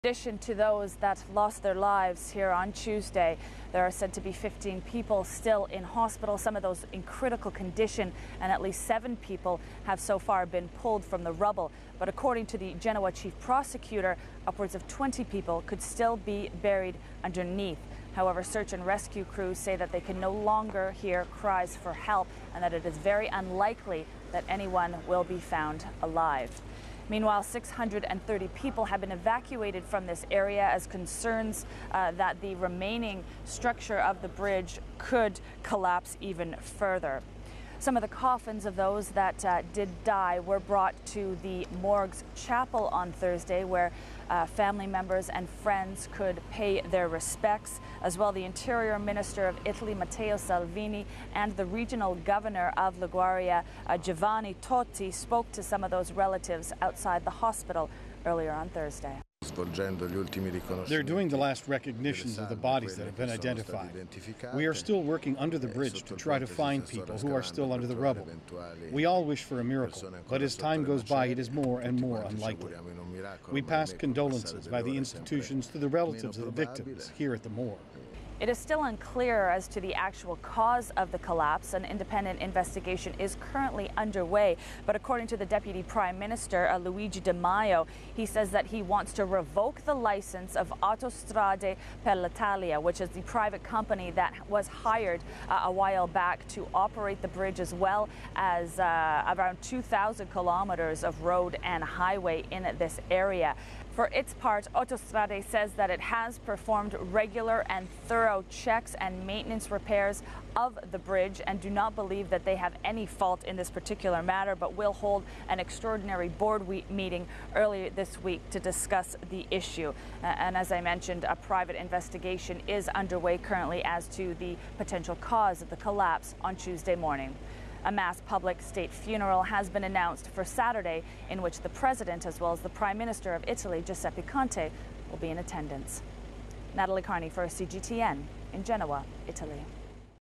In addition to those that lost their lives here on Tuesday, there are said to be 15 people still in hospital, some of those in critical condition, and at least 7 people have so far been pulled from the rubble. But according to the Genoa chief prosecutor, upwards of 20 people could still be buried underneath. However, search and rescue crews say that they can no longer hear cries for help and that it is very unlikely that anyone will be found alive. Meanwhile, 630 people have been evacuated from this area as concerns that the remaining structure of the bridge could collapse even further. Some of the coffins of those that did die were brought to the morgue's chapel on Thursday, where family members and friends could pay their respects. As well, the Interior Minister of Italy, Matteo Salvini, and the regional governor of Liguria, Giovanni Totti, spoke to some of those relatives outside the hospital earlier on Thursday. They're doing the last recognitions of the bodies that have been identified. We are still working under the bridge to try to find people who are still under the rubble. We all wish for a miracle, but as time goes by, it is more and more unlikely. We pass condolences by the institutions to the relatives of the victims here at the morgue. It is still unclear as to the actual cause of the collapse. An independent investigation is currently underway. But according to the Deputy Prime Minister, Luigi Di Maio, he says that he wants to revoke the license of Autostrade per l'Italia, which is the private company that was hired a while back to operate the bridge, as well as around 2,000 kilometers of road and highway in this area. For its part, Autostrade says that it has performed regular and thorough checks and maintenance repairs of the bridge and do not believe that they have any fault in this particular matter, but will hold an extraordinary board meeting early this week to discuss the issue. And as I mentioned, a private investigation is underway currently as to the potential cause of the collapse on Tuesday morning. A mass public state funeral has been announced for Saturday, in which the President, as well as the Prime Minister of Italy, Giuseppe Conte, will be in attendance. Natalie Carney for CGTN in Genoa, Italy.